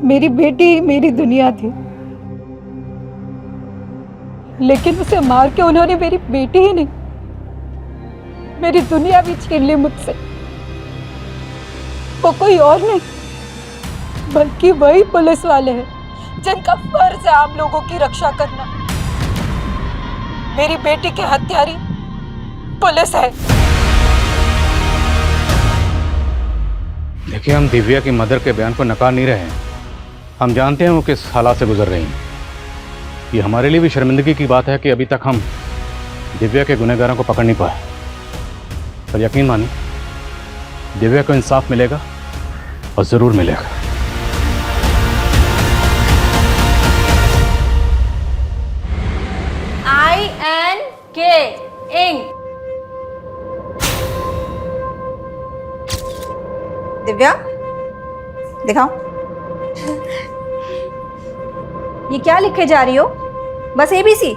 मेरी बेटी ही मेरी दुनिया थी, लेकिन उसे मार के उन्होंने मेरी बेटी ही नहीं, मेरी दुनिया भी छीन ली मुझसे। वो कोई और नहीं बल्कि वही पुलिस वाले हैं जिनका फर्ज है आप लोगों की रक्षा करना। मेरी बेटी के हत्यारी पुलिस है। देखिए, हम दिव्या की मदर के बयान को नकार नहीं रहे हैं। हम जानते हैं वो किस हालात से गुजर रही हैं। ये हमारे लिए भी शर्मिंदगी की बात है कि अभी तक हम दिव्या के गुनहगारों को पकड़ नहीं पाए। पर यकीन मानिए, दिव्या को इंसाफ मिलेगा और जरूर मिलेगा। INK ink. दिव्या दिखाओ, ये क्या लिखे जा रही हो? बस ABC?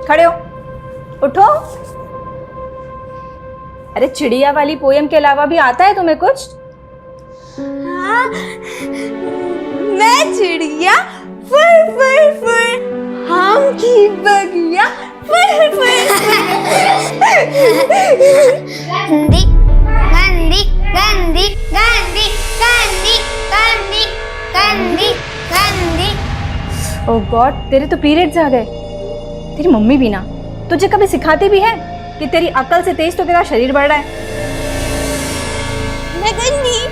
खड़े हो, उठो। अरे चिड़िया वाली पोयम के अलावा भी आता है तुम्हें कुछ? हाँ, मैं चिड़िया फुर फुर फुर, हम की बगिया फुर फुर। गंदी गंदी गंदी गंदी गंदी गंदी गंदी गंदी। ओह गॉड, तेरे तो पीरियड्स आ गए। तेरी मम्मी भी ना तुझे कभी सिखाती भी है कि तेरी अकल से तेज तो तेरा शरीर बढ़ रहा है। मैं गंदी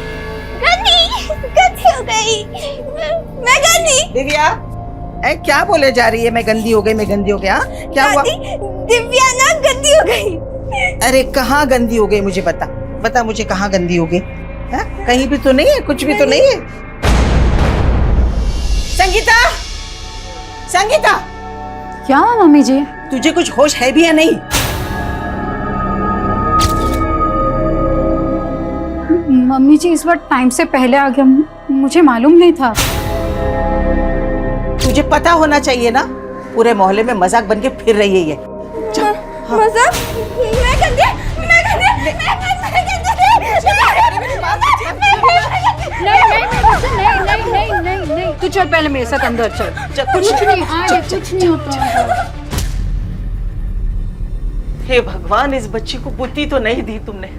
गंदी गंदी हो गई, मैं गंदी। दिव्या, क्या बोले जा रही है? मैं गंदी हो गई, मैं गंदी हो गया? क्या हुआ? दिव्या ना गंदी हो गई। अरे कहाँ गंदी हो गई? मुझे बता मुझे, कहाँ गंदी हो गई? कहीं भी तो नहीं है, कुछ भी तो नहीं है। संगीता, संगीता, क्या हुआ मम्मी जी? तुझे कुछ होश है भी या नहीं? मम्मी जी इस बार टाइम से पहले आ गया, मुझे मालूम नहीं था। तुझे पता होना चाहिए ना, पूरे मोहल्ले में मजाक बन के फिर रही है ये। मजाक? मैं गंदी, मैं गंदी, मैं नहीं, तू चल पहले मेरे साथ अंदर चल। कुछ नहीं होता। हे भगवान, इस बच्ची को बुद्धि तो नहीं दी तुमने।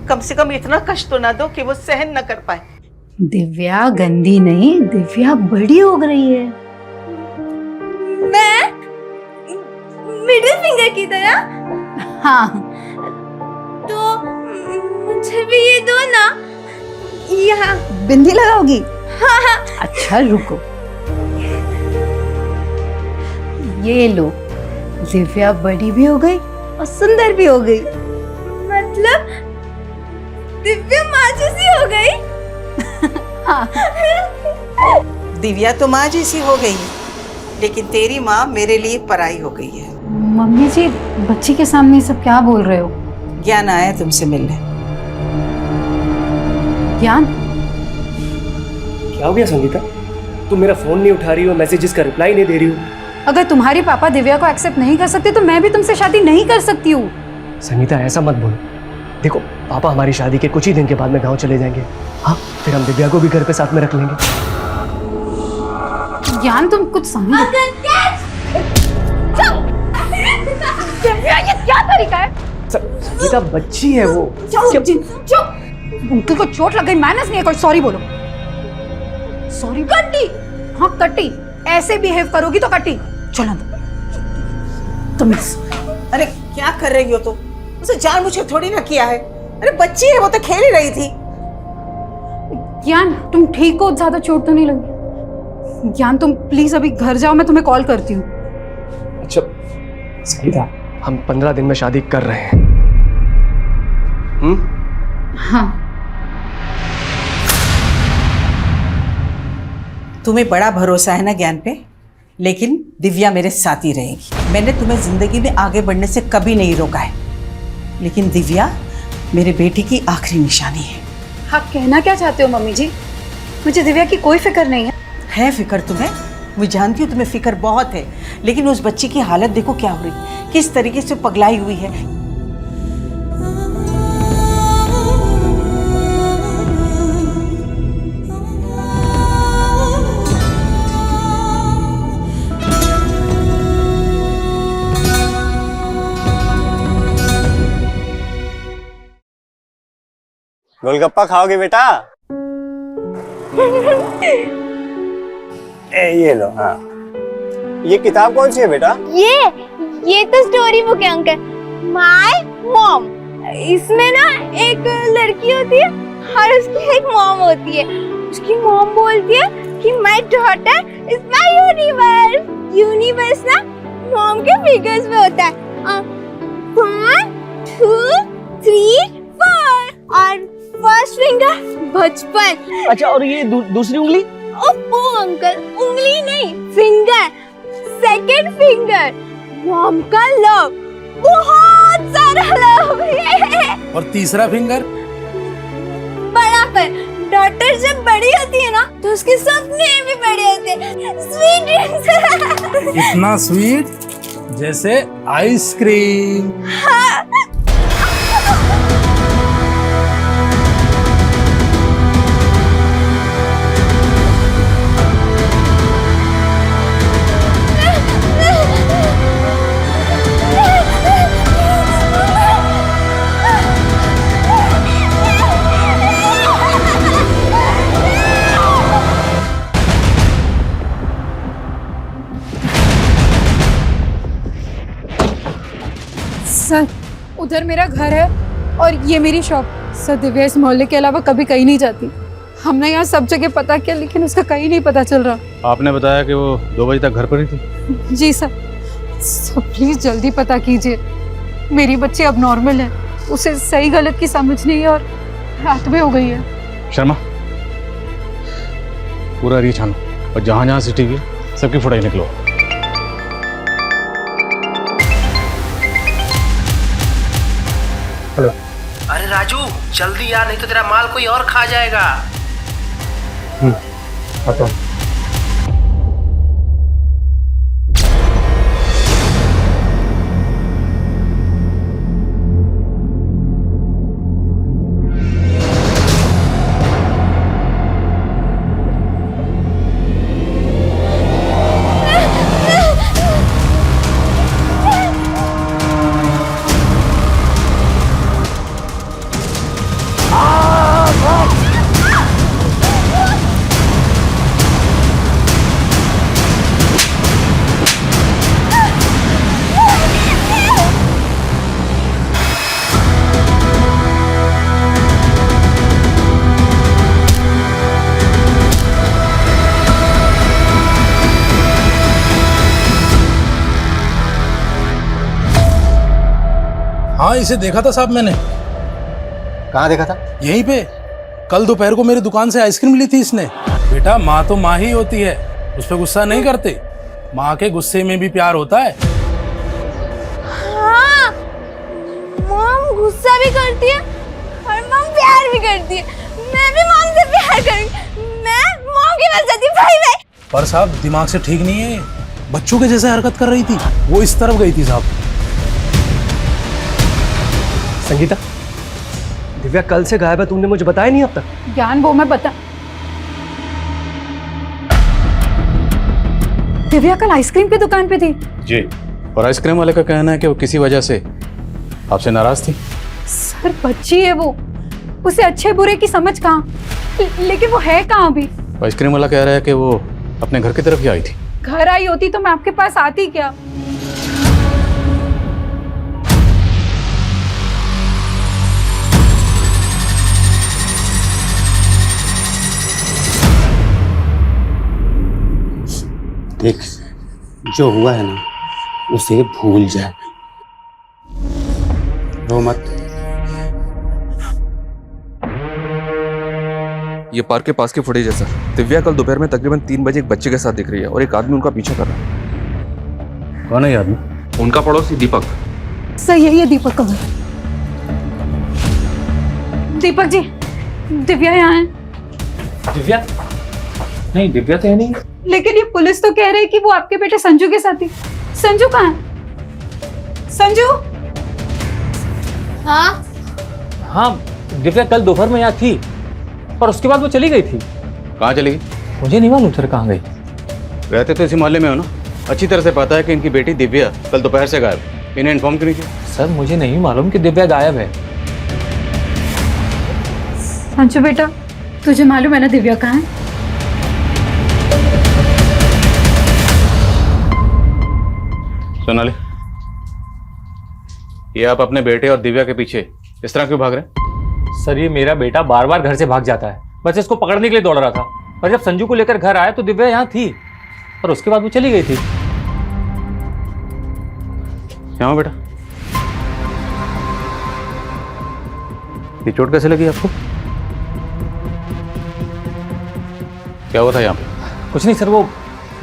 कम से कम इतना कष्ट तो ना दो कि वो सहन न कर पाए। दिव्या गंदी नहीं, दिव्या बड़ी हो रही है। मैं मिडिल फिंगर की तरह? हाँ, तो मुझे भी ये दो ना। यहाँ बिंदी लगाओगी? हाँ हाँ। अच्छा रुको, ये लो। दिव्या बड़ी भी हो गई और सुंदर भी हो गई। मतलब दिव्या माँ जैसी हो गई? हाँ। दिव्या तो माँ जैसी हो गई, लेकिन तेरी माँ मेरे लिए पराई हो गई है। मम्मी जी, बच्ची के सामने सब क्या बोल रहे हो? ज्ञान आया तुमसे मिलने। ज्ञान? क्या हो गया संगीता? तुम मेरा फोन नहीं उठा रही हो, मैसेजेस का रिप्लाई नहीं दे रही हो। अगर तुम्हारे पापा दिव्या को एक्सेप्ट नहीं कर सकते तो मैं भी तुमसे शादी नहीं कर सकती हूँ। संगीता ऐसा मत बोलो। देखो, पापा हमारी शादी के कुछ ही दिन के बाद में गांव चले जाएंगे। हाँ, फिर हम दिव्या को भी घर पे साथ में रख लेंगे। ज्ञान, तुम कुछ समझो। दिव्या, ये क्या तरीका है? संगीता बच्ची है वो। चुप। अंकल को चोट लग गई, मैनर्स नहीं है कोई। सॉरी बोलो। सॉरी कट्टी। हाँ कट्टी, ऐसे बिहेव करोगी तो कट्टी। चलो तुम। अरे क्या कर रही हो तुम? उसे जानबूझ थोड़ी ना किया है। अरे बच्ची है, वो तो खेल ही रही थी। ज्ञान, तुम ठीक हो? ज्यादा चोट तो नहीं लगी? ज्ञान, तुम प्लीज अभी घर जाओ, मैं तुम्हें कॉल करती हूँ। अच्छा संगीता, हम 15 दिन में शादी कर रहे हैं। हाँ। तुम्हें बड़ा भरोसा है ना ज्ञान पे, लेकिन दिव्या मेरे साथ ही रहेगी। मैंने तुम्हें जिंदगी में आगे बढ़ने से कभी नहीं रोका है, लेकिन दिव्या मेरे बेटे की आखिरी निशानी है। आप कहना क्या चाहते हो मम्मी जी? मुझे दिव्या की कोई फिक्र नहीं है। फिक्र तुम्हें? मैं जानती हूँ तुम्हें फिक्र बहुत है, लेकिन उस बच्ची की हालत देखो क्या हो रही, किस तरीके से पगलाई हुई है। गोलगप्पा खाओगे बेटा? ये लो। हाँ, ये किताब कौन सी है बेटा? ये तो स्टोरी बुक है अंकल। My mom. इसमें ना एक लड़की होती है और उसकी एक मॉम होती है। उसकी मॉम बोलती है कि my daughter is my universe. Universe ना मॉम के फिगर्स में होता है। 1 2 3 4 और फर्स्ट फिंगर बचपन। अच्छा, और ये दूसरी उंगली? ओह अंकल, उंगली नहीं, फिंगर। सेकंड फिंगर मॉम का लव, बहुत सारा लव। और तीसरा फिंगर? बड़ापन। डॉटर जब बड़ी होती है ना तो उसके सपने भी बड़े होते हैं। Sweet dreams. इतना स्वीट जैसे आइसक्रीम। सर, उधर मेरा घर है और ये मेरी शॉप। सर, दिव्या इस मोहल्ले के अलावा कभी कहीं नहीं जाती। हमने यहाँ सब जगह पता किया लेकिन उसका कहीं नहीं पता चल रहा। आपने बताया कि वो 2 बजे तक घर पर ही थी? जी सर। प्लीज जल्दी पता कीजिए। मेरी बच्ची अब नॉर्मल है, उसे सही गलत की समझ नहीं है और रात में हो गई है। शर्मा, पूरा एरिया छानो और जहाँ जहाँ सीसीटीवी है सबकी फुटेज निकलो। अरे राजू, जल्दी यार, नहीं तो तेरा माल कोई और खा जाएगा। आता हूँ। हाँ, इसे देखा था साहब मैंने। कहाँ देखा था? यहीं पे। कल दोपहर को मेरी दुकान से आइसक्रीम ली थी इसने। बेटा, माँ तो माँ ही होती है, उस पर गुस्सा नहीं करते। माँ के गुस्से में भी प्यार होता है। हाँ, मॉम गुस्सा भी करती है और मॉम प्यार भी करती है। मैं भी मॉम से प्यार करूंगी। मैं मॉम की वजह से भाई भाई। पर साहब, दिमाग से ठीक नहीं है। बच्चों के जैसे हरकत कर रही थी। वो इस तरफ गई थी साहब। संगीता, दिव्या कल से गायब है, तुमने मुझे बताया नहीं अब तक। ज्ञान, वो मैं बता। दिव्या कल आइसक्रीम की दुकान पे थी। जी। और आइसक्रीम वाले का कहना है कि वो किसी वजह से आपसे नाराज थी। सर, बच्ची है वो, उसे अच्छे बुरे की समझ कहाँ। लेकिन वो है कहाँ अभी? आइसक्रीम वाला कह रहा है कि वो अपने घर की तरफ ही आई थी। घर आई होती तो मैं आपके पास आती क्या? देख, जो हुआ है ना उसे भूल जाए। रो मत। ये पार्क के पास की फुटेज है सर। दिव्या कल दोपहर में तकरीबन 3 बजे एक बच्चे के साथ दिख रही है और एक आदमी उनका पीछा कर रहा है। कौन है ये आदमी? उनका पड़ोसी दीपक। सर, यही है दीपक का घर। दीपक जी, दिव्या यहाँ है। दिव्या? नहीं, दिव्या तो है नहीं। लेकिन ये पुलिस तो कह रही है कि वो आपके बेटे संजू के साथ थी। संजू कहाँ है? संजू? हाँ हाँ, दिव्या कल दोपहर में यहाँ थी और उसके बाद वो चली गई थी। कहाँ चली गई? मुझे नहीं मालूम सर कहाँ गई। रहते तो इसी मोहल्ले में हो ना, अच्छी तरह से पता है कि इनकी बेटी दिव्या कल दोपहर से गायब। इन्हें इन्फॉर्म क्यों नहीं किया? सर मुझे नहीं मालूम कि दिव्या गायब है। संजू बेटा, तुझे मालूम है ना दिव्या कहाँ है? सोनाली, ये आप अपने बेटे और दिव्या के पीछे इस तरह क्यों भाग रहे हैं? सर ये मेरा बेटा बार बार घर से भाग जाता है, बस इसको पकड़ने के लिए दौड़ रहा था। और जब संजू को लेकर घर आया तो दिव्या यहाँ थी और उसके बाद वो चली गई थी। यहाँ बेटा, ये चोट कैसे लगी आपको? क्या हुआ था यहाँ पे? कुछ नहीं सर, वो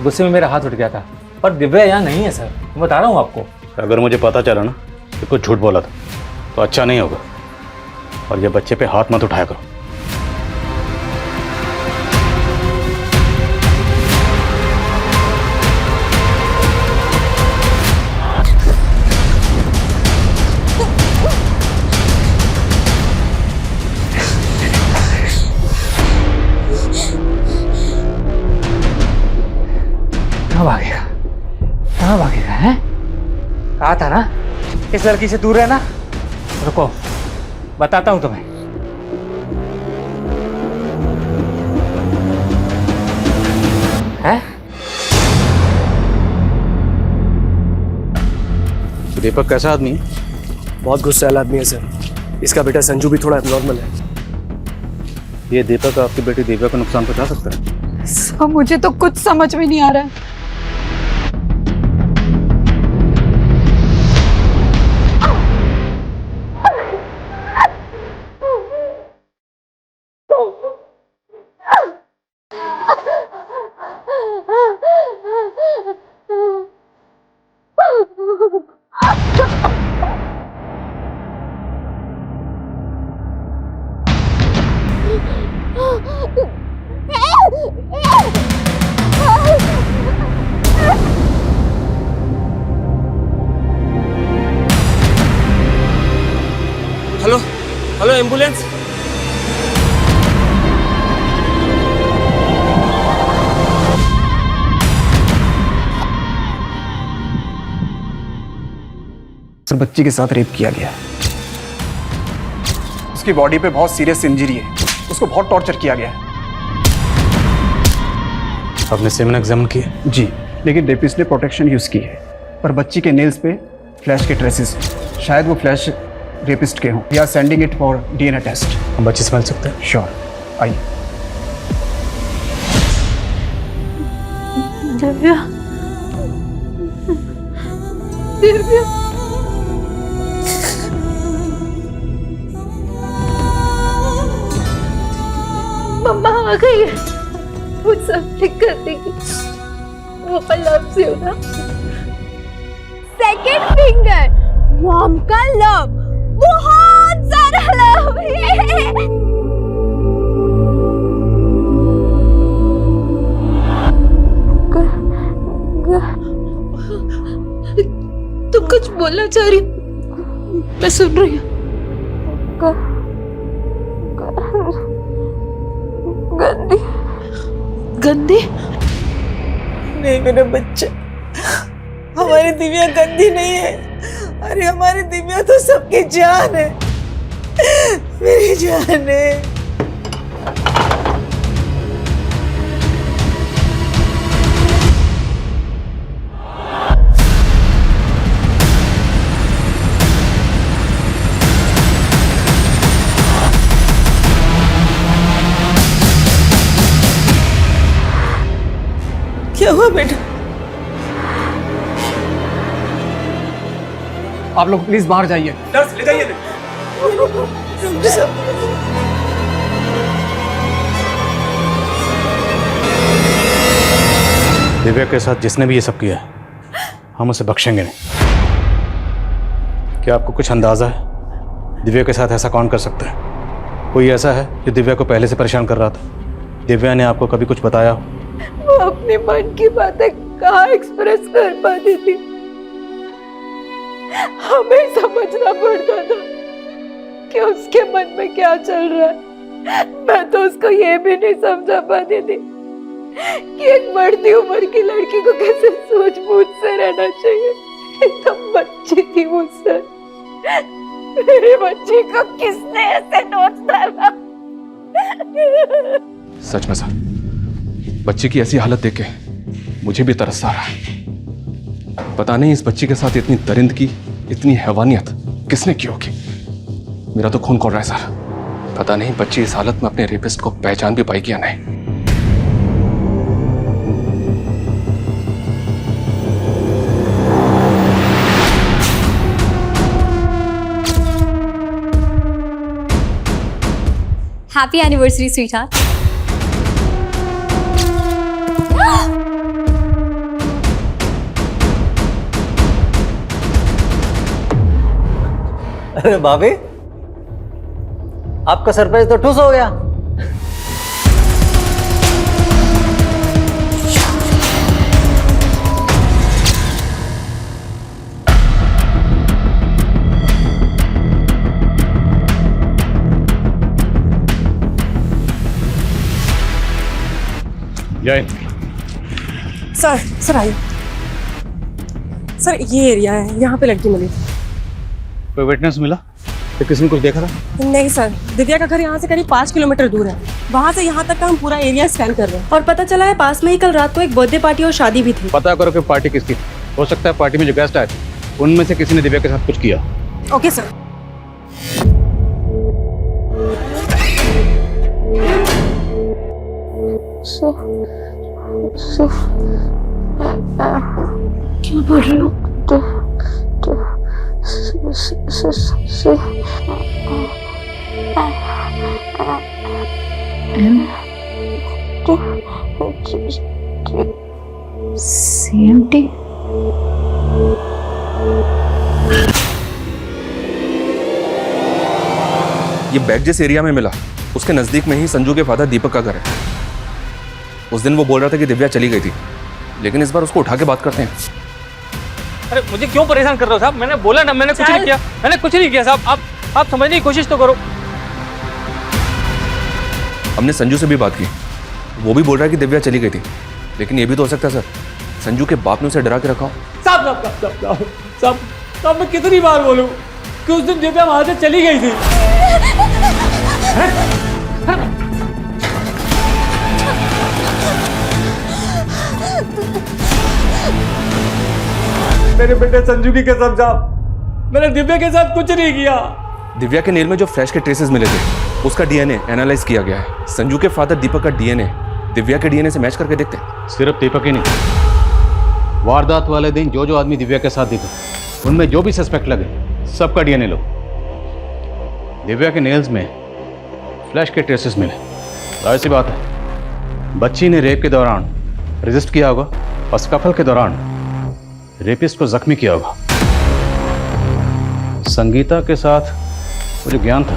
गुस्से में मेरा हाथ उठ गया था, पर दिव्या यहाँ नहीं है सर, मैं बता रहा हूँ आपको। अगर मुझे पता चला ना कि कुछ झूठ बोला था तो अच्छा नहीं होगा, और ये बच्चे पे हाथ मत उठाया करो। कहाँ भागेगा, कहाँ भागेगा है? कहा था ना इस लड़की से दूर रहना। रुको बताता हूं तुम्हें। है? दीपक कैसा आदमी है? बहुत गुस्सैल आदमी है सर। इसका बेटा संजू भी थोड़ा एबनॉर्मल है। ये दीपक आपकी बेटी दिव्या को नुकसान पहुंचा सकता है? मुझे तो कुछ समझ में नहीं आ रहा है। Hello hello, ambulance. सर बच्ची के साथ रेप किया गया। उसकी बॉडी पे बहुत सीरियस इंजरी है, उसको बहुत टॉर्चर किया गया है। आपने सेवन एग्जामिन किया? जी, लेकिन रेपिस्ट ने प्रोटेक्शन यूज की है, पर बच्ची के नेल्स पे फ्लैश के ट्रेसेस, शायद वो फ्लैश रेपिस्ट के हों। We are sending it for DNA test. हम बच्ची समझ सकते हैं? श्योर, आइए। दिव्या, दिव्या, मम्मा आ गई है, वो सब ठीक कर देगी। वो लव से हो ना। सेकंड फिंगर, मॉम का लव, बहुत सारा लव है। तुम कुछ बोलना चाह रही? मैं सुन रही हूँ। गंदी गंदी? नहीं मेरा बच्चा, हमारी दिव्या गंदी नहीं है। अरे हमारी दिव्या तो सबकी जान है, मेरी जान है। क्या हुआ बेटा? आप लोग प्लीज बाहर जाइए। नर्स ले जाइए। दिव्या के साथ जिसने भी ये सब किया है, हम उसे बख्शेंगे नहीं। क्या आपको कुछ अंदाजा है दिव्या के साथ ऐसा कौन कर सकता है? कोई ऐसा है जो दिव्या को पहले से परेशान कर रहा था? दिव्या ने आपको कभी कुछ बताया हो? वो अपने मन की बातें कहाँ एक्सप्रेस कर पाती थी। हमें समझना पड़ता था कि उसके मन में क्या चल रहा है। मैं तो उसको ये भी नहीं समझा पाती थी कि एक बढ़ती उम्र की लड़की को कैसे सूझबूझ से रहना चाहिए। एकदम बच्ची थी मुझसे। मेरे बच्ची को किसने ऐसे नोच डाला? सच में सर, बच्ची की ऐसी हालत देख के मुझे भी तरस आ रहा है। पता नहीं इस बच्ची के साथ इतनी दरिंदगी, इतनी हैवानियत किसने की होगी। मेरा तो खून खौल रहा है सर। पता नहीं बच्ची इस हालत में अपने रेपिस्ट को पहचान भी पाएगी या नहीं। Happy anniversary sweetheart. अरे भाभी, आपका सरप्राइज तो ठुस हो गया। जय सर आइए। सर ये एरिया है, यहाँ पे लड़की मिली थी। कोई विटनेस मिला? तो किसी ने कुछ देखा था? नहीं सर, दिव्या का घर यहाँ से करीब 5 किलोमीटर दूर है। वहाँ से यहाँ तक का हम पूरा एरिया स्कैन कर रहे हैं और पता चला है पास में ही कल रात को एक बर्थडे पार्टी और शादी भी थी। पता करो कि पार्टी किसकी थी। हो सकता है पार्टी में जो गेस्ट आए थे उनमें से किसी ने दिव्या के साथ कुछ किया। Okay sir. क्या बोल रही हो? CMT? ये बैग जिस एरिया में मिला उसके नजदीक में ही संजू के फादर दीपक का घर है। उस दिन वो बोल रहा था कि दिव्या चली गई थी, लेकिन इस बार उसको उठा के बात करते हैं। अरे मुझे क्यों परेशान कर रहे हो साहब? मैंने बोला ना, मैंने कुछ नहीं किया। मैंने कुछ नहीं किया साहब। आप समझने की कोशिश तो करो। हमने संजू से भी बात की, वो भी बोल रहा है कि दिव्या चली गई थी, लेकिन ये भी तो हो सकता है सर संजू के बाप ने उसे डरा के रखा हो। साहब मैं कितनी बार बोलूं कि उस दिन दिव्या वहां से चली गई थी। मेरे बेटे संजू की कसम साहब, मैंने दिव्या के साथ कुछ नहीं किया। दिव्या के नेल में जो फ्लैश के ट्रेसेस मिले थे उसका डीएनए एनालाइज किया गया है। संजू के फादर दीपक का डीएनए दिव्या के डीएनए से मैच करके देखते हैं। सिर्फ दीपक ही नहीं, वारदात वाले दिन जो आदमी दिव्या के साथ दिखे उनमें जो भी सस्पेक्ट लगे सबका डीएनए लो। दिव्या के नेल्स में फ्लैश के ट्रेसेस मिले। जाहिर सी बात है बच्ची ने रेप के दौरान रेजिस्ट किया होगा और स्कफल के दौरान रेपिस्ट को जख्मी किया होगा। संगीता के साथ वो जो ज्ञान था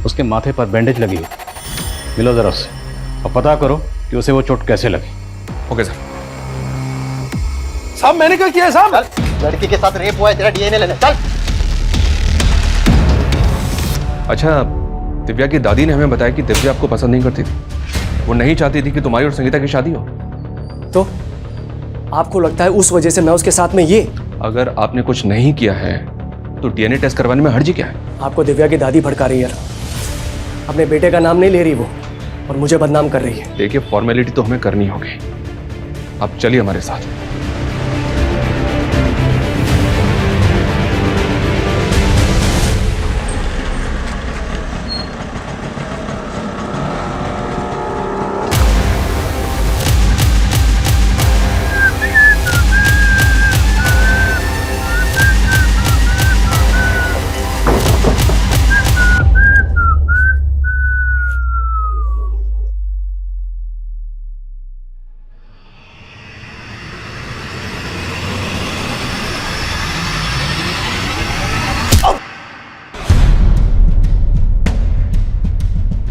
उसके माथे पर बैंडेज लगी है। मिलो जरा उससे और पता करो कि उसे वो चोट कैसे लगी। Okay sir. साहब मैंने क्या किया है साहब? लड़की के साथ रेप हुआ है, तेरा डीएनए लेने चल। अच्छा, दिव्या की दादी ने हमें बताया कि दिव्या आपको पसंद नहीं करती थी। वो नहीं चाहती थी कि तुम्हारी और संगीता की शादी हो। तो आपको लगता है उस वजह से मैं उसके साथ में ये? अगर आपने कुछ नहीं किया है तो डीएनए टेस्ट करवाने में हर्जी क्या है? आपको दिव्या की दादी भड़का रही है, अपने बेटे का नाम नहीं ले रही वो और मुझे बदनाम कर रही है। देखिए फॉर्मेलिटी तो हमें करनी होगी, आप चलिए हमारे साथ।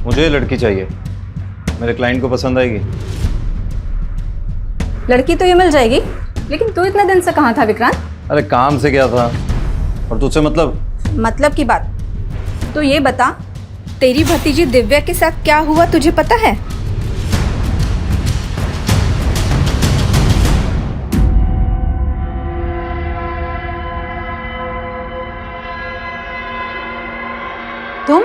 मुझे लड़की चाहिए, मेरे क्लाइंट को पसंद आएगी। लड़की तो ये मिल जाएगी, लेकिन तू इतने दिन से कहाँ था विक्रांत? अरे काम से क्या था, और तुझसे मतलब की बात तो ये बता, तेरी भतीजी दिव्या के साथ क्या हुआ तुझे पता है? तुम?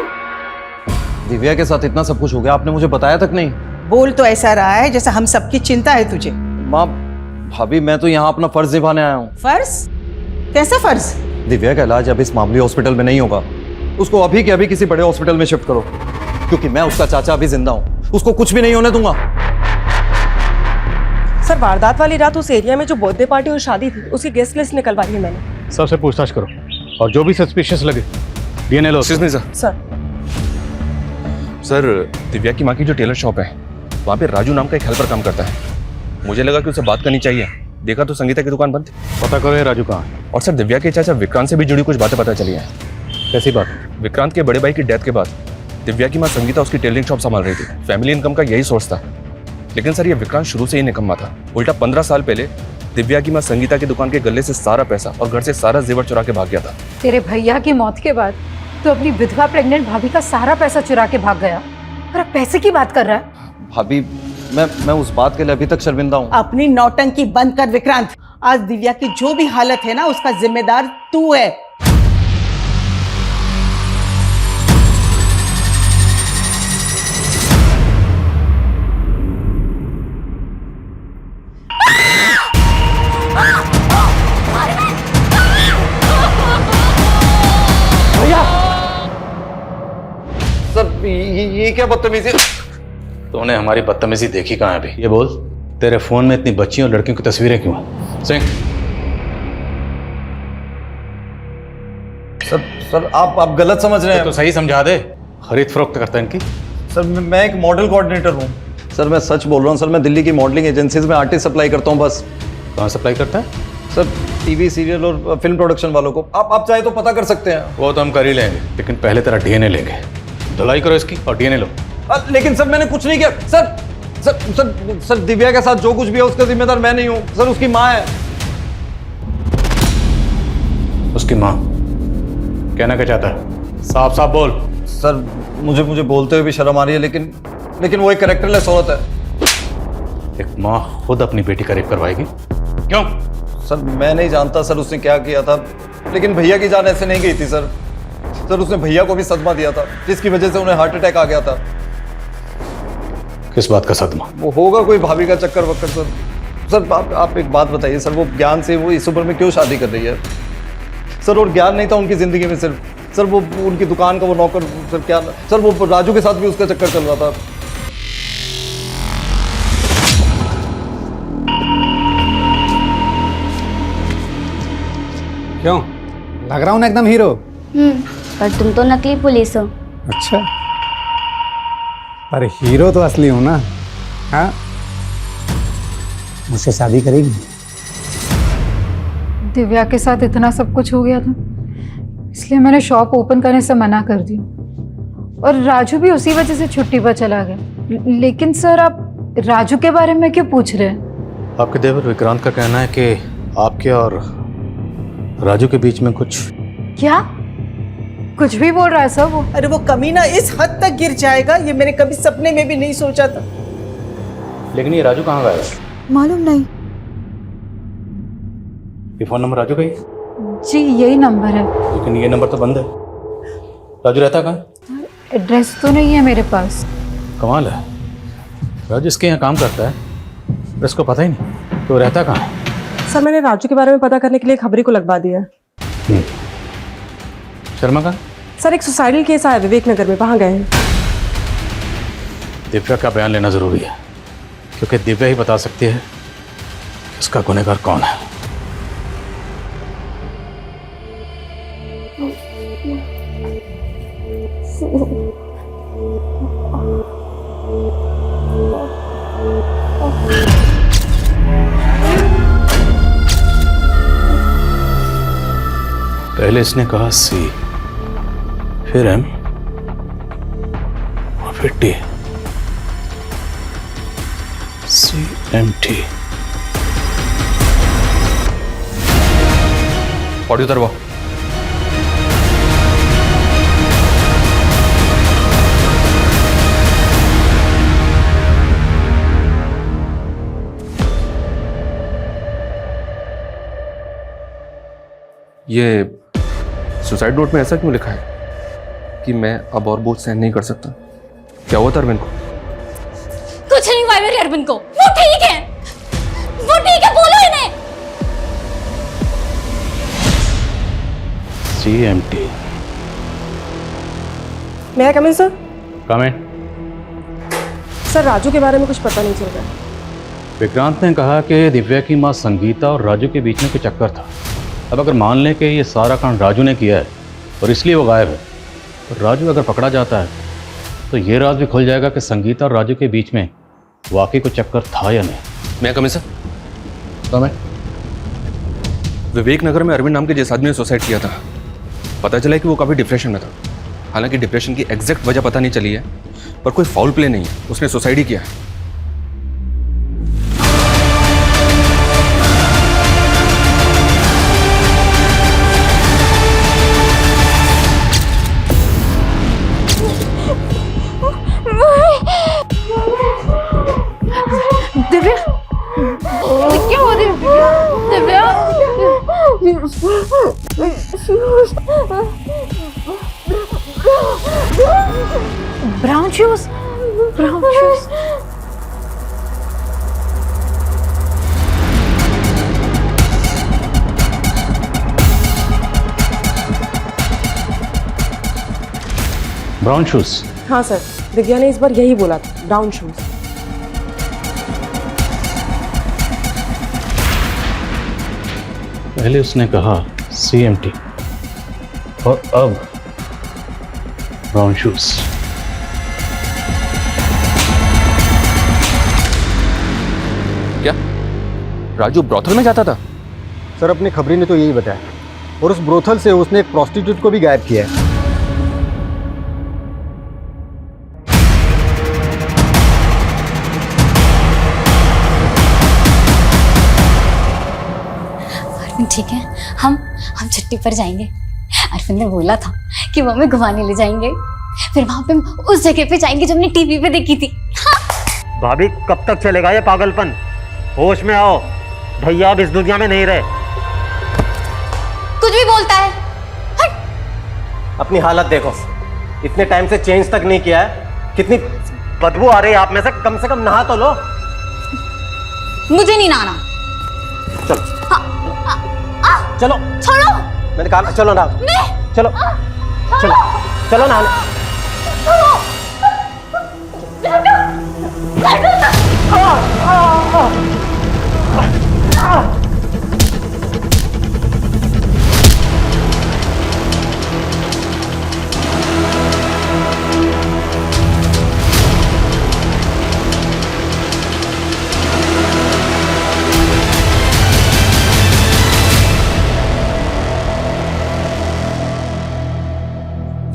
दिव्या के साथ इतना सब कुछ हो गया, आपने मुझे बताया तक नहीं। बोल तो ऐसा रहा है जैसा हम सबकी चिंता है तुझे। माँ, भाभी, मैं तो यहाँ अपना फर्ज निभाने आया हूँ। फर्ज? कैसा फर्ज? दिव्या का इलाज अब इस मामूली हॉस्पिटल में नहीं होगा, उसको अभी के अभी किसी बड़े हॉस्पिटल में शिफ्ट करो, क्योंकि मैं उसका चाचा अभी जिंदा हूँ, उसको कुछ भी नहीं होने दूंगा। सर, वारदात वाली रात उस एरिया में जो बर्थडे पार्टी और शादी थी उसकी गेस्ट लिस्ट निकलवाई है मैंने। सबसे पूछताछ करो और जो भी सस्पिशियस लगे डीएनए लो। नहीं सर। सर, दिव्या की माँ की जो टेलर शॉप है वहाँ पे राजू नाम का एक हेल्पर काम करता है। मुझे लगा कि उससे बात करनी चाहिए। देखा तो संगीता की दुकान बंद थी। पता करो ये राजू कहाँ है। और सर, दिव्या के चाचा विक्रांत से भी जुड़ी कुछ बातें पता चली हैं। कैसी बात? विक्रांत के बड़े भाई की डेथ के बाद दिव्या की माँ संगीता उसकी टेलरिंग शॉप संभाल रही थी। फैमिली इनकम का यही सोर्स था। लेकिन सर, ये विक्रांत शुरू से ही निकम्मा था। उल्टा 15 साल पहले दिव्या की माँ संगीता की दुकान के गले से सारा पैसा और घर से सारा जेवर चुरा के भाग गया था। तेरे भैया की मौत के बाद तो अपनी विधवा प्रेग्नेंट भाभी का सारा पैसा चुरा के भाग गया और अब पैसे की बात कर रहा है। भाभी, मैं उस बात के लिए अभी तक शर्मिंदा हूँ। अपनी नौटंकी बंद कर विक्रांत। आज दिव्या की जो भी हालत है ना, उसका जिम्मेदार तू है। सर, ये क्या बदतमीजी? तूने हमारी बदतमीजी देखी कहाँ है अभी? ये बोल, तेरे फोन में इतनी बच्चियों और लड़कियों की तस्वीरें क्यों हैं? सिंह। सर, आप गलत समझ रहे हैं। तो सही समझा दे। खरीद फरोख्त करता है इनकी। सर, मैं एक मॉडल कोऑर्डिनेटर हूँ। सर, मैं सच बोल रहा हूँ। सर, मैं दिल्ली की मॉडलिंग एजेंसीज में आर्टिस्ट सप्लाई करता हूँ बस। कहाँ सप्लाई करता है? सर, टीवी सीरियल और फिल्म प्रोडक्शन वालों को। आप चाहे तो पता कर सकते हैं। वो तो हम कर ही लेंगे, लेकिन पहले तेरा डीएनए लेंगे। धुलाई करो इसकी और डीएनए लो। लेकिन सर, मैंने कुछ नहीं किया। सर, दिव्या के साथ जो कुछ भी है उसका जिम्मेदार मैं नहीं हूँ। सर, उसकी माँ है। उसकी माँ? कहना क्या चाहता है? साफ साफ बोल। सर, मुझे बोलते हुए भी शर्म आ रही है, लेकिन वो एक कैरेक्टरलेस औरत है। एक माँ खुद अपनी बेटी का रेप करवाएगी? क्यों? सर, मैं नहीं जानता सर उसने क्या किया था, लेकिन भैया की जान ऐसे नहीं गई थी सर। उसने भैया को भी सदमा दिया था, जिसकी वजह से उन्हें हार्ट अटैक आ गया था। किस बात का सदमा? वो होगा कोई भाभी का चक्कर वक्कर सर। सर, आप एक बात बताइए सर, वो ज्ञान से वो इस उम्र में क्यों शादी कर रही है सर? और ज्ञान नहीं था उनकी जिंदगी में सिर्फ सर, वो उनकी दुकान का वो नौकर सर, क्या सर, वो राजू के साथ भी उसका चक्कर चल रहा था। क्यों लग रहा हूँ ना एकदम हीरो? पर तुम तो नकली पुलिस हो। अच्छा, पर हीरो तो असली हूँ ना। हाँ, मुझसे शादी करेगी? दिव्या के साथ इतना सब कुछ हो गया था, इसलिए मैंने शॉप ओपन करने से मना कर दी और राजू भी उसी वजह से छुट्टी पर चला गया। लेकिन सर, आप राजू के बारे में क्यों पूछ रहे हैं? आपके देवर विक्रांत का कहना है कि आपके और राजू के बीच में कुछ। क्या कुछ भी बोल रहा है सर वो? अरे वो कमीना इस हद तक गिर जाएगा ये मैंने कभी सपने में भी नहीं सोचा था। लेकिन ये राजू कहाँ गया? मालूम नहीं। ये फोन नंबर राजू का ही? जी यही नंबर है। लेकिन ये नंबर तो बंद है। राजू रहता कहाँ? एड्रेस तो नहीं है मेरे पास। कमाल है, राजू इसके यहाँ काम करता है, इसको पता ही नहीं तो रहता कहाँ है? सर, मैंने राजू के बारे में पता करने के लिए खबरी को लगवा दिया है। शर्मा का? सर, एक सुसाइडल केस आया विवेक नगर में, वहाँ गए हैं। दिव्या का बयान लेना जरूरी है, क्योंकि दिव्या ही बता सकती है कि उसका गुनहगार कौन है। पहले इसने कहा सी, फिर एम और फिर टी। CMT। ऑडियो उतरवाओ। ये सुसाइड नोट में ऐसा क्यों लिखा है कि मैं अब और बोझ सहन नहीं कर सकता? क्या हुआ था अरविंद को? कुछ नहीं हुआ मेरे अरविंद को, वो ठीक है, वो ठीक है, बोलो इन्हें। CMT। मैं कम इन सर? कमेंट। सर राजू के बारे में कुछ पता नहीं चल रहा है। विक्रांत ने कहा कि दिव्या की मां संगीता और राजू के बीच में कोई चक्कर था। अब अगर मान लें कि ये सारा कांड राजू ने किया है और इसलिए वो गायब है, तो राजू अगर पकड़ा जाता है तो ये राज भी खुल जाएगा कि संगीता और राजू के बीच में वाकई कोई चक्कर था या नहीं। मैं कम सर? कमेंट। विवेक नगर में अरविंद नाम के जिस आदमी ने सुसाइड किया था, पता चला कि वो काफ़ी डिप्रेशन में था। हालांकि डिप्रेशन की एग्जैक्ट वजह पता नहीं चली है, पर कोई फाउल प्ले नहीं है, उसने सुसाइड ही किया है। दिव्या, क्या हो रही है Divya? Brown shoes, brown shoes. Brown shoes? हाँ सर, दिव्या ने इस बार यही बोला था, ब्राउन शूज। पहले उसने कहा CMT और अब ब्राउन शूज। क्या राजू ब्रोथल में जाता था? सर अपनी खबरी ने तो यही बताया, और उस ब्रोथल से उसने एक प्रोस्टिट्यूट को भी गायब किया है। ठीक है, हम छुट्टी पर जाएंगे। अरविंद ने बोला था कि वो हमें घुमाने ले जाएंगे, फिर वहां पे उस जगह पे जाएंगे जो हमने टीवी पे देखी थी। हाँ। भाभी कब तक चलेगा ये पागलपन? होश में आओ, भैया अब इस दुनिया में नहीं रहे। कुछ भी बोलता है। अपनी हालत देखो, इतने टाइम से चेंज तक नहीं किया है, कितनी बदबू आ रही है आप में से कम नहा तो लो। मुझे नहीं नहाना। चलो चलो, छोड़ो। मैंने कहा चलो ना, चलो चलो चलो नहाने।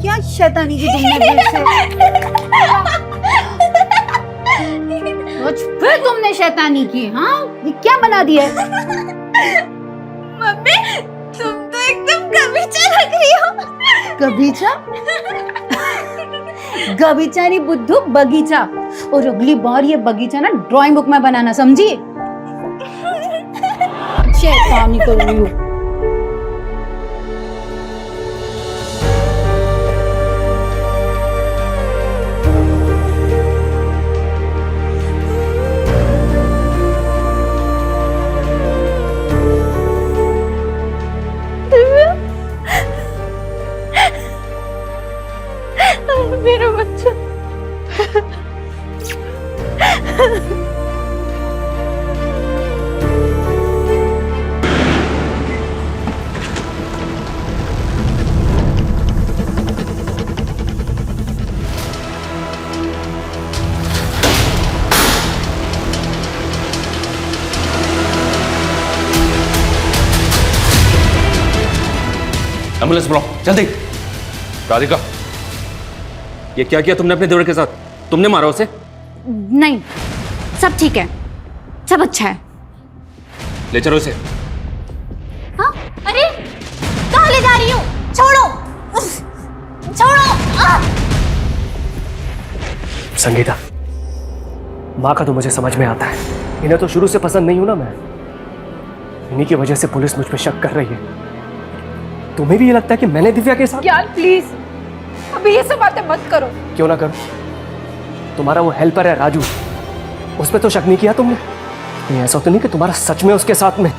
क्या शैतानी की तुमने दिल से? फिर तुमने शैतानी की? हाँ, ये क्या बना दिया है? मम्मी, तुम तो एकदम गबीचा लग रही हो। गबीचा? गबीचा नहीं बुद्धू, बगीचा। और अगली बार ये बगीचा ना ड्राइंग बुक में बनाना, समझी? शैतानी कर रही हो। मेरा बच्चा। एम्बुलेंस बुलाओ जल्दी। राधिका, ये क्या किया तुमने अपने देवर के साथ? तुमने मारा उसे? नहीं, सब ठीक है, सब अच्छा है। ले चलो इसे। हाँ? अरे कहाँ ले जा रही हो? छोड़ो, छोड़ो। संगीता, माँ का तो मुझे समझ में आता है, इन्हें तो शुरू से पसंद नहीं हूं ना मैं। इन्हीं की वजह से पुलिस मुझ पर शक कर रही है। तुम्हें भी ये लगता है कि मैंने दिव्या के साथ? यार प्लीज, अभी ये सब बातें मत करो। क्यों ना करो? तुम्हारा वो हेल्पर है राजू, उस पर तो शक नहीं किया तुमने? नहीं ऐसा तो नहीं कि तुम्हारा सच में उसके साथ में?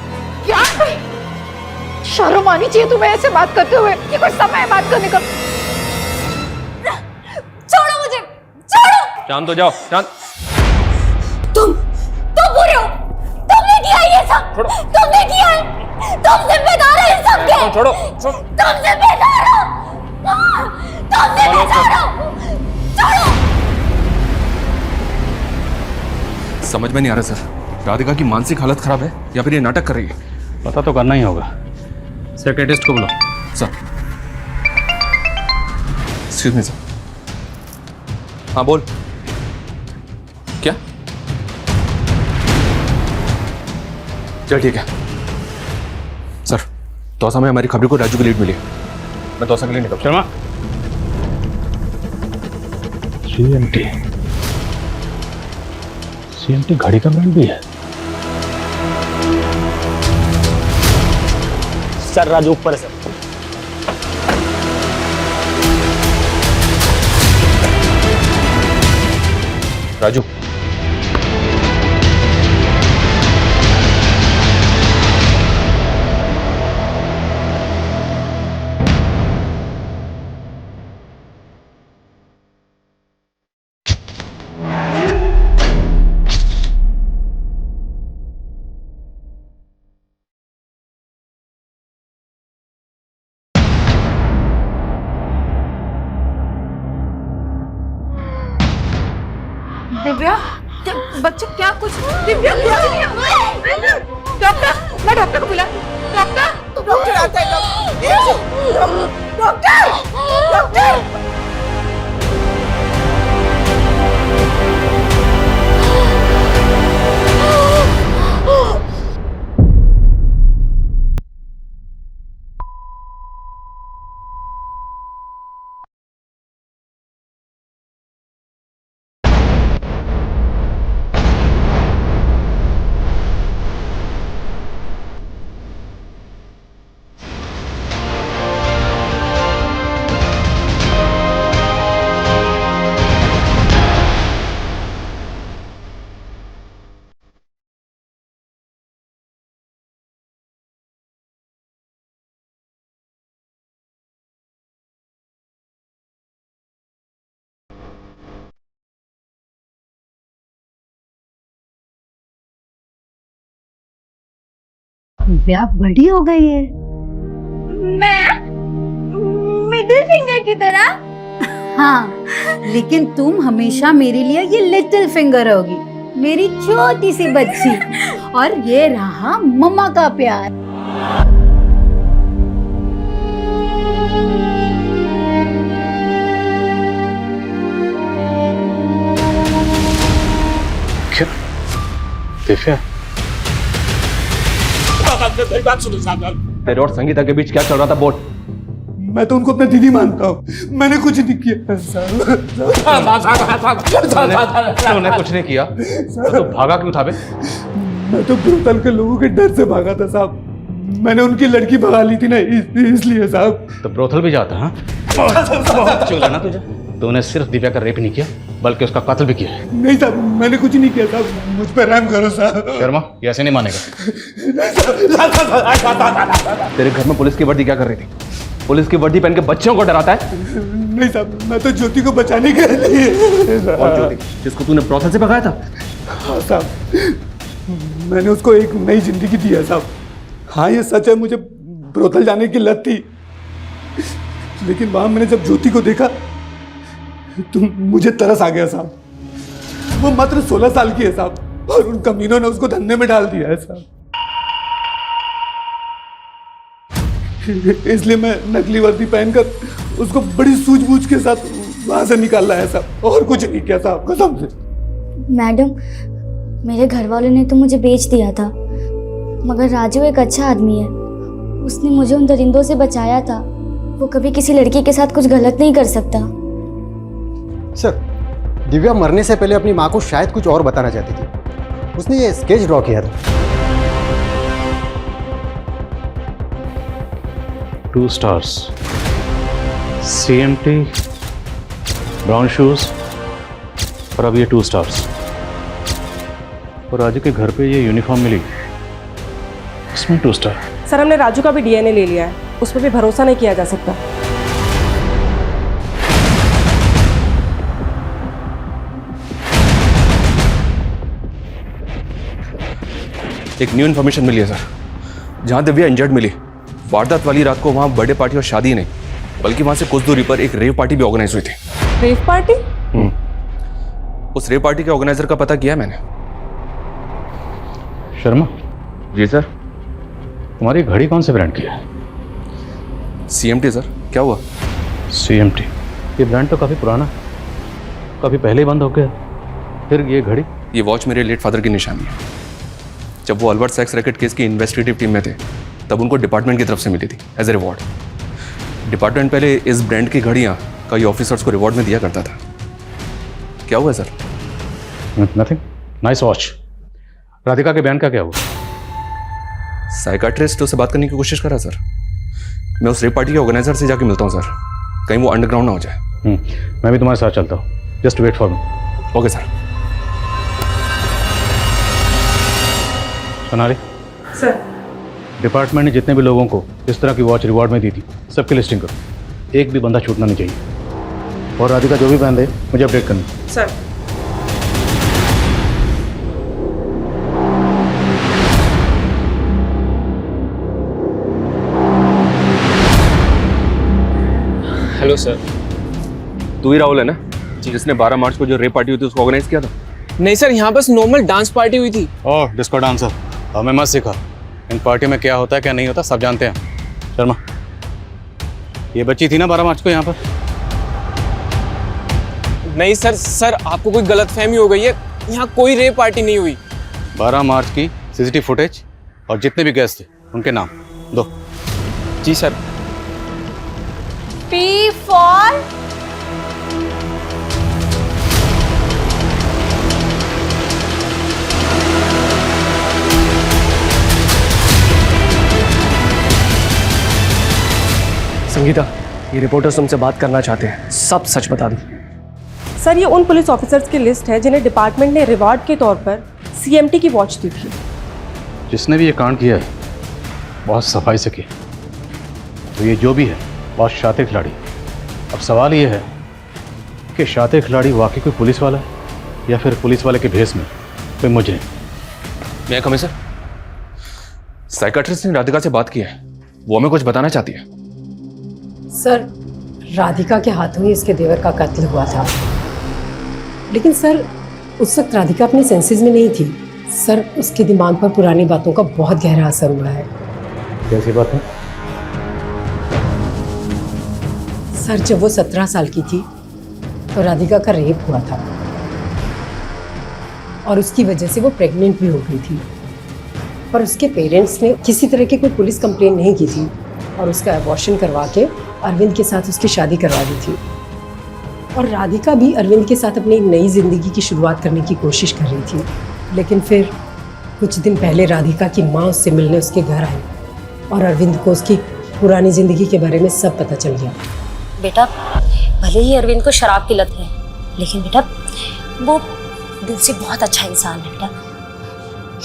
क्या शर्म आनी चाहिए तुम्हें ऐसे बात करते हुए। ये कोई समय है बात करने का? छोड़ो मुझे, छोड़ो। शांत हो जाओ, शांत। तुम बुरे हो, तुमने किया ये सब, तुमने किया है, तुम जिम्मेदार हो इस सब के। छोड़ो, तुम जिम्मेदार हो, तुम जिम्मेदार हो, छोड़ो। समझ में नहीं आ रहा सर, राधिका की मानसिक हालत खराब है या फिर ये नाटक कर रही है? पता तो करना ही होगा। सेक्रेटरिस्ट को बुलाओ। Sir, excuse me sir. हाँ बोल। क्या? चल ठीक है सर, तौसा में हमारी खबरी को राजू की लीड मिली है। मैं तौसा के लिए निकल। शर्मा, सीएमटी घड़ी का ब्रांड भी है। सर राजू ऊपर है सर। राजू, दिव्या, बच्चे क्या कुछ? दिव्या कुछ नहीं है। डॉक्टर, मैं डॉक्टर को बुला। डॉक्टर, डॉक्टर आता है। Doctor, doctor. ब्याह बड़ी हो गई है। मैं मिडिल फिंगर की तरह? हाँ, लेकिन तुम हमेशा मेरे लिए ये लिटिल फिंगर होगी, मेरी छोटी सी बच्ची। और ये रहा मम्मा का प्यार। क्या दिव्या? तेरे और संगीता के बीच क्या चल रहा था बोल? मैं तो उनको अपना दीदी मानता हूँ, मैंने कुछ नहीं किया। तूने कुछ नहीं किया तो भागा क्यों था बे? मैं तो ब्रोतल के लोगों के डर से भागा था साहब। मैंने उनकी लड़की भगा ली थी ना, इसलिए साहब। तो ब्रोथल भी जाता? हाँ, चल ना तुझे। तूने सिर्फ दिव्या का रेप नहीं किया बल्कि उसका कत्ल भी किया है। नहीं साहब, मैंने कुछ नहीं किया साहब, मुझ पर रहम करो साहब। शर्मा, ये ऐसे नहीं मानेगा। तेरे घर में पुलिस की वर्दी क्या कर रही थी? पुलिस की वर्दी पहन के बच्चों को डराता है? नहीं साहब, मैं तो ज्योति को बचाने के लिए। और ज्योति जिसको तूने ब्रोथल से भगाया था? हाँ साहब, मैंने उसको एक नई जिंदगी दी है साहब। हाँ ये सच है, मुझे ब्रोथल जाने की लत थी, लेकिन वहां मैंने जब ज्योति को देखा तो मुझे तरस आ गया साहब। वो मात्र 16 साल की है साहब, और उन कमीनों ने उसको धंधे में डाल दिया है साहब। इसलिए मैं नकली वर्दी पहनकर उसको बड़ी सूझबूझ के साथ वहां से निकाल लाया साहब, और कुछ नहीं किया साहब, कसम से। मैडम, मेरे घर वालों ने तो मुझे बेच दिया था, मगर राजू एक अच्छा आदमी है। उसने मुझे उन दरिंदों से बचाया था। वो कभी किसी लड़की के साथ कुछ गलत नहीं कर सकता। सर, दिव्या मरने से पहले अपनी माँ को शायद कुछ और बताना चाहती थी। उसने ये स्केच ड्रॉ किया था। 2 stars, CMT, brown shoes, और अब ये 2 स्टार्स। और राजू के घर पे ये यूनिफॉर्म मिली, इसमें 2 स्टार। सर हमने राजू का भी डीएनए ले लिया है, उस पर भी भरोसा नहीं किया जा सकता। एक न्यू इन्फॉर्मेशन मिली है सर, जहां दिव्या इंजर्ड मिली, वारदात वाली रात को वहां बर्थडे पार्टी और शादी नहीं, बल्कि वहां से कुछ दूरी पर एक रेव पार्टी भी ऑर्गेनाइज हुई थी। Rave party? उस रेव पार्टी के ऑर्गेनाइजर का पता किया है मैंने। शर्मा जी सर। तुम्हारी घड़ी कौन से ब्रांड की है? CMT sir. क्या हुआ? CMT, ये ब्रांड तो काफ़ी पुराना, काफ़ी पहले ही बंद हो गया, फिर ये घड़ी? ये वॉच मेरे लेट फादर की निशानी है। जब वो अल्बर्ट सेक्स रैकेट केस की इन्वेस्टिगेटिव टीम में थे, तब उनको डिपार्टमेंट की तरफ से मिली थी एज ए रिवॉर्ड। डिपार्टमेंट पहले इस ब्रांड की घड़ियाँ कई ऑफिसर्स को रिवॉर्ड में दिया करता था। क्या हुआ sir? Nothing. Nice watch. Radhika के बयान का क्या हुआ? साइकाट्रिस्ट उससे बात करने की कोशिश कर रहा सर। मैं उस रेप पार्टी के ऑर्गेनाइजर से जाके मिलता हूँ सर, कहीं वो अंडरग्राउंड ना हो जाए। मैं भी तुम्हारे साथ चलता हूँ। Just wait for me. Okay sir. Sonali sir, department ने जितने भी लोगों को इस तरह की वॉच रिवॉर्ड में दी थी, सबकी लिस्टिंग करो। एक भी बंदा छूटना नहीं चाहिए। और राधिका जो भी बयान दे मुझे अपडेट करनी। सर। Hello sir. तू ही राहुल है ना, जिसने 12 मार्च को जो रेप पार्टी हुई थी उसको ऑर्गेनाइज किया था? नहीं सर, यहाँ बस नॉर्मल डांस पार्टी हुई थी। ओह, डिस्को डांसर। हमें मत सिखा, इन पार्टी में क्या होता है क्या नहीं होता सब जानते हैं। शर्मा, ये बच्ची थी ना 12 मार्च को यहाँ पर? नहीं सर आपको कोई गलतफहमी हो गई है, यहाँ कोई रेप पार्टी नहीं हुई। 12 मार्च की CCTV फुटेज और जितने भी गेस्ट थे उनके नाम दो। जी सर। P for संगीता, ये रिपोर्टर्स तुमसे बात करना चाहते हैं, सब सच बता दो। सर ये उन पुलिस ऑफिसर्स की लिस्ट है जिन्हें डिपार्टमेंट ने रिवॉर्ड के तौर पर CMT की वॉच दी थी। जिसने भी ये कांड किया है बहुत सफाई से किया, तो ये जो भी है बहुत शातिर खिलाड़ी। अब सवाल ये है कि शातिर खिलाड़ी वाकई कोई पुलिस वाला है या फिर पुलिस वाले के भेस में कोई मुझे। मैं कमी सर, साइकाट्रिस्ट ने राधिका से बात की है, वो हमें कुछ बताना चाहती है। सर, राधिका के हाथों ही इसके देवर का कत्ल हुआ था, लेकिन सर उस वक्त राधिका अपने सेंसेस में नहीं थी। सर, उसके दिमाग पर पुरानी बातों का बहुत गहरा असर हुआ है। कैसी बात है? सर, जब वो 17 साल की थी तो राधिका का रेप हुआ था और उसकी वजह से वो प्रेग्नेंट भी हो गई थी, पर उसके पेरेंट्स ने किसी तरह की कोई पुलिस कंप्लेंट नहीं की थी और उसका अबॉर्शन करवा के अरविंद के साथ उसकी शादी करवा दी थी। और राधिका भी अरविंद के साथ अपनी नई ज़िंदगी की शुरुआत करने की कोशिश कर रही थी, लेकिन फिर कुछ दिन पहले राधिका की माँ उससे मिलने उसके घर आई और अरविंद को उसकी पुरानी ज़िंदगी के बारे में सब पता चल गया। बेटा, भले ही अरविंद को शराब की लत है, लेकिन बेटा वो दिल से बहुत अच्छा इंसान है बेटा।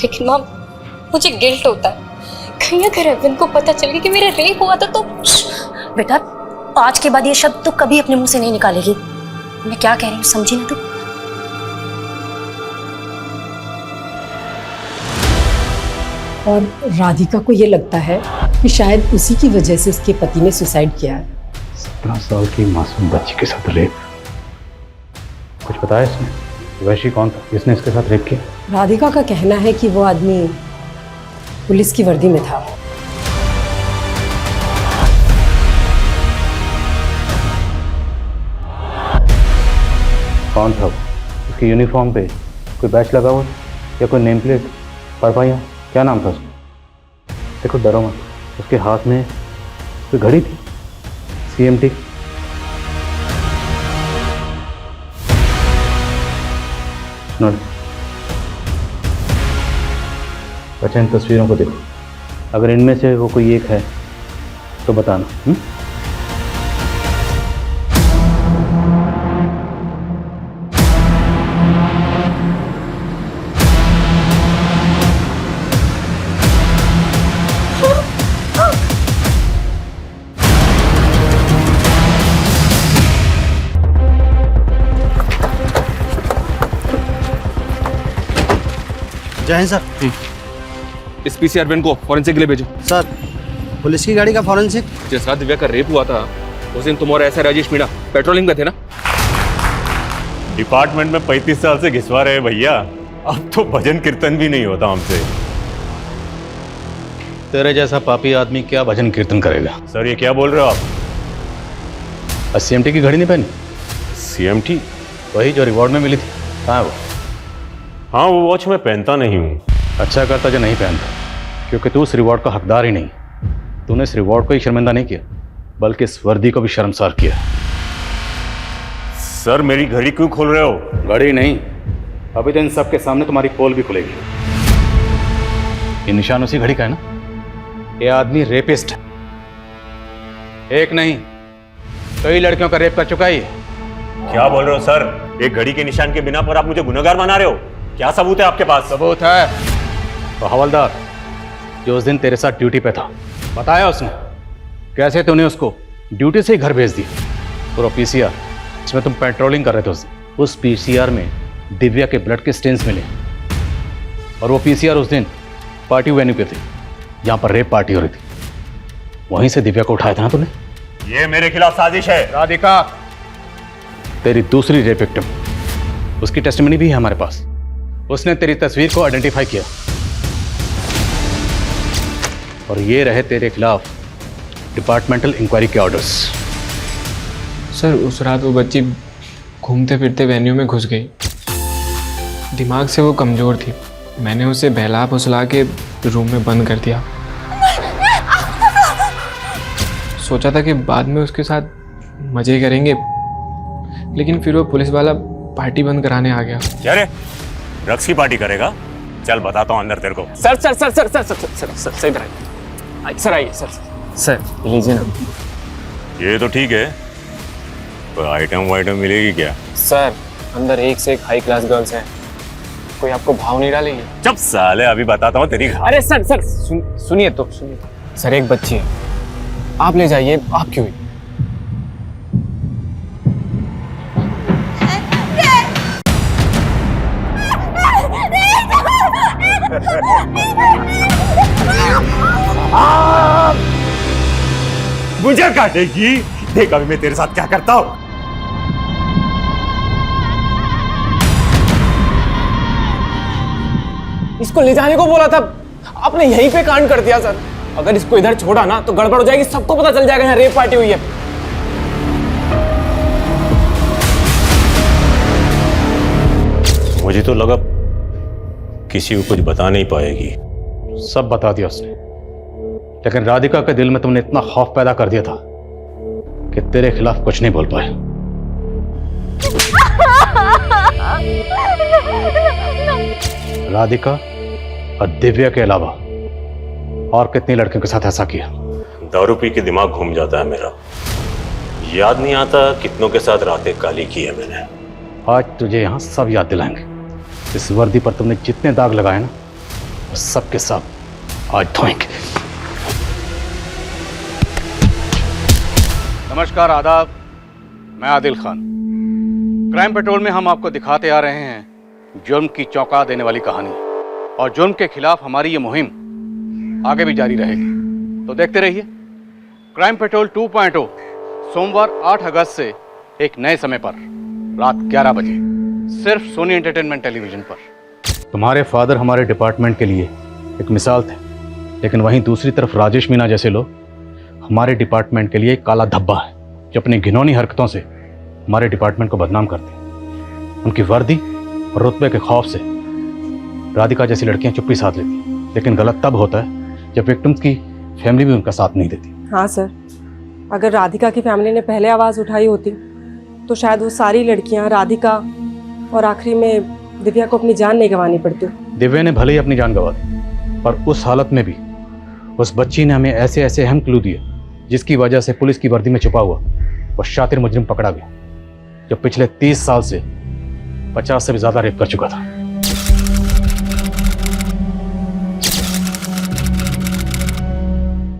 लेकिन माँ, मुझे गिल्ट होता है, कहीं अगर अरविंद को पता चल गया कि मेरा रेप हुआ था तो। बेटा, आज के बाद ये शब्द तो कभी अपने मुंह से नहीं निकालेगी। मैं क्या कह रही हूँ समझी ना तू? और राधिका को ये लगता है कि शायद उसी की वजह से उसके पति ने सुसाइड किया है। 17 साल की मासूम बच्ची के साथ रेप। कुछ बताया इसने? वैशी कौन था जिसने इसके साथ रेप किया? राधिका का कहना है कि वो आदमी पुलिस की वर्दी में था। कौन था वो? उसकी यूनिफॉर्म पे कोई बैच लगा हुआ या कोई नेम प्लेट पढ़ पाया? क्या नाम था उसका? देखो, डरो मत, उसके हाथ में कोई घड़ी थी, CMT। अच्छा, इन तस्वीरों को देखो, अगर इनमें से वो कोई एक है तो बताना। जय हिंद सर। इस पीसी अरविंद को फॉरेंसिक के लिए भेजो। सर, पुलिस की गाड़ी का फॉरेंसिक? जिस रात दिव्या का रेप हुआ था उस दिन तुम और ऐसा राजेश मीणा पेट्रोलिंग में थे ना? डिपार्टमेंट में 35 साल से घिसवा रहे भैया, अब तो भजन कीर्तन भी नहीं होता हमसे। तेरे जैसा पापी आदमी क्या भजन कीर्तन करेगा? सर ये क्या बोल रहे हो आप? CMT की घड़ी नहीं पहनी? CMT? वही जो रिवॉर्ड में मिली थी, कहाँ है वो? हाँ वो वॉच मैं पहनता नहीं हूँ। अच्छा करता जो नहीं पहनता, क्योंकि तू उस रिवॉर्ड का हकदार ही नहीं। तूने इस रिवॉर्ड को ही शर्मिंदा नहीं किया, बल्कि इस वर्दी को भी शर्मसार किया। सर मेरी घड़ी क्यों खोल रहे हो? घड़ी नहीं, अभी तो इन सबके सामने तुम्हारी पोल भी खुलेगी। ये निशान उसी घड़ी का है ना? ये आदमी रेपिस्ट है, एक नहीं कई लड़कियों का रेप कर चुका ही है। क्या बोल रहे हो सर? एक घड़ी के निशान के बिना पर आप मुझे गुनहगार बना रहे हो? क्या सबूत है आपके पास? सबूत है। तो हवलदार जो उस दिन तेरे साथ ड्यूटी पे था, बताया उसने कैसे तूने उसको ड्यूटी से ही घर भेज दिया? और PCR जिसमें तुम पेट्रोलिंग कर रहे थे उस PCR में दिव्या के ब्लड के स्टेन्स मिले। और वो PCR उस दिन पार्टी वेन्यू पे थी जहां पर रेप पार्टी हो रही थी, वहीं से दिव्या को उठाया था ना तूने? ये मेरे खिलाफ साजिश है। राधिका तेरी दूसरी रेप विक्टिम, उसकी टेस्टिमनी भी है हमारे पास। उसने तेरी तस्वीर को आइडेंटिफाई किया और ये रहे तेरे खिलाफ डिपार्टमेंटल इंक्वायरी के ऑर्डर्स। सर उस रात वो बच्ची घूमते फिरते वेन्यू में घुस गई। दिमाग से वो कमज़ोर थी, मैंने उसे बहला फुसला के रूम में बंद कर दिया। सोचा था कि बाद में उसके साथ मज़े करेंगे, लेकिन फिर वो पुलिस वाला पार्टी बंद कराने आ गया। क्या रे, ड्रग्स की पार्टी करेगा? चल बताता हूँ अंदर तेरे को। Sir sir sir sir sir sir sir sir sir इधर आइए सर, आइए सर सर लीजिए ना। ये तो ठीक है, पर आइटम वाइटम मिलेगी क्या? सर अंदर एक से एक हाई क्लास गर्ल्स हैं, कोई आपको भाव नहीं डालेगी? चुप साले, अभी बताता हूँ तेरी। अरे सर सर सुनिए तो सुनिए। सर एक बच्ची है, आप ले जाइए। आप क्यों? मुझे काटेगी? देख अभी मैं तेरे साथ क्या करता हूँ। इसको ले जाने को बोला था, आपने यहीं पे कांड कर दिया सर। अगर इसको इधर छोड़ा ना तो गड़बड़ हो जाएगी, सबको पता चल जाएगा यहाँ रेप पार्टी हुई है। मुझे तो लगा किसी को कुछ बता नहीं पाएगी। सब बता दिया उसने, लेकिन राधिका के दिल में तुमने इतना खौफ पैदा कर दिया था कि तेरे खिलाफ कुछ नहीं बोल पाए। राधिका और दिव्या के अलावा और कितनी लड़कियों के साथ ऐसा किया? दारू पी के दिमाग घूम जाता है मेरा, याद नहीं आता कितनों के साथ रातें काली की है मैंने। आज तुझे यहां सब याद दिलाएंगे। इस वर्दी पर तुमने जितने दाग लगाए ना, वो सब के सब आज धोएंगे। नमस्कार, आदाब, मैं आदिल खान। क्राइम पेट्रोल में हम आपको दिखाते आ रहे हैं जुर्म की चौंका देने वाली कहानी, और जुर्म के खिलाफ हमारी ये मुहिम आगे भी जारी रहेगी। तो देखते रहिए क्राइम पेट्रोल 2.0 सोमवार 8 अगस्त से एक नए समय पर रात 11 बजे सिर्फ सोनी एंटरटेनमेंट टेलीविजन पर। तुम्हारे फादर हमारे डिपार्टमेंट के लिए एक मिसाल थे, लेकिन वहीं दूसरी तरफ राजेश मीना जैसे लोग हमारे डिपार्टमेंट के लिए एक काला धब्बा है, जो अपनी घिनौनी हरकतों से हमारे डिपार्टमेंट को बदनाम करते हैं। उनकी वर्दी और रुतबे के खौफ से राधिका जैसी लड़कियां चुप्पी साध लेती हैं, लेकिन गलत तब होता है जब विक्टिम्स की फैमिली भी उनका साथ नहीं देती। हाँ सर, अगर राधिका की फैमिली ने पहले आवाज़ उठाई होती तो शायद वो सारी लड़कियां राधिका और आखिरी में दिव्या को अपनी जान नहीं गंवानी पड़ती। दिव्या ने भले ही अपनी जान गंवा दी, पर उस हालत में भी उस बच्ची ने हमें ऐसे ऐसे अहम क्लू दिए जिसकी वजह से पुलिस की वर्दी में छुपा हुआ वो शातिर मुजरिम पकड़ा गया, जो पिछले 30 साल से 50 से भी ज्यादा रेप कर चुका था।